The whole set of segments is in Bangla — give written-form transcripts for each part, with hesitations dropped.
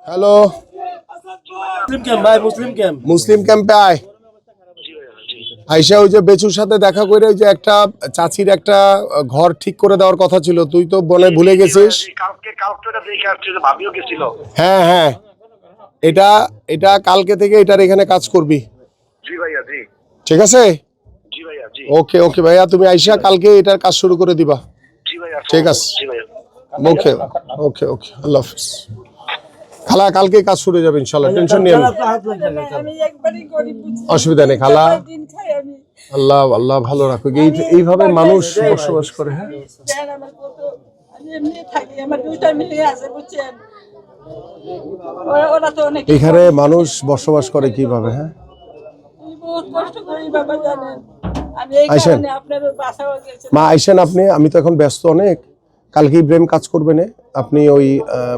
হ্যালো, মুসলিম ক্যাম্পে আয়। আইসা ওই যে বেচুর সাথে দেখা করে ওই যে একটা চাচির একটা ঘর ঠিক করে দেওয়ার কথা ছিল, তুই তো বলে ভুলে গেছিস। হ্যাঁ হ্যাঁ, এটা এটা কালকে থেকে এটার এখানে কাজ করবি। ঠিক আছে, ওকে ওকে ভাইয়া, তুমি আইসা কালকে এটার কাজ শুরু করে দিবা। ঠিক আছে, ওকে ওকে ওকে, আল্লাহ হাফিজ। খালা কালকে কাজ শুরু যাবে ইনশাল্লাহ, টেনশন নিয়ে অসুবিধা নেই খালা। আল্লাহ আল্লাহ ভালো রাখুক। এইভাবে মানুষ বসবাস করে। হ্যাঁ, এখানে মানুষ বসবাস করে কিভাবে? হ্যাঁ, আইসেন মা, আইসেন আপনি। আমি তো এখন ব্যস্ত অনেক, কালকে ইব্রাহিম কাজ করবে না। আপনি ওই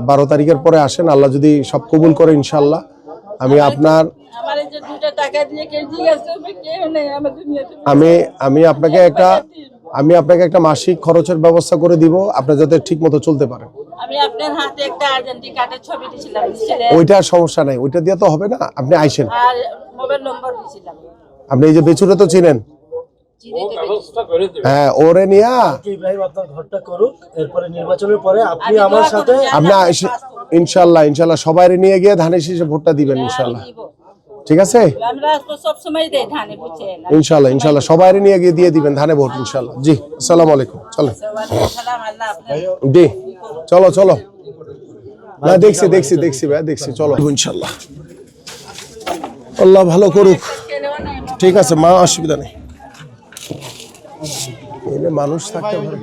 12 তারিখের পরে আসেন, আল্লাহ যদি সব কবুল করে ইনশাল্লাহ। আমি আপনার আমি আপনাকে একটা মাসিক খরচের ব্যবস্থা করে দিব, আপনি যাতে ঠিক মতো চলতে পারেন। ওইটা সমস্যা নাই, ওইটা দিয়ে তো হবে না। আপনি আইসেন। আপনি এই যে বেচুরে তো চিনেন। হ্যাঁ, ওরে নিয়া আপনার ঘরটা করুক, এরপরে নির্বাচনের পরে আপনি আমার সাথে ইনশাল্লাহ ইনশাল্লাহ সবাই নিয়ে গিয়ে ধানের শীষে ভোটটা দিবেন ইনশাল্লাহ। ঠিক আছে, ইনশাল্লাহ ইনশাল্লাহ সবাই নিয়ে গিয়ে দিয়ে দিবেন ধানে ভোট ইনশাল্লাহ। জি, আসসালামু আলাইকুম। চলো জি, চলো চলো, না দেখছি দেখছি দেখছি ভাই, দেখছি, চলো ইনশাল্লাহ। আল্লাহ ভালো করুক। ঠিক আছে মা, অসুবিধা নেই। মানুষ থাকতে পারে।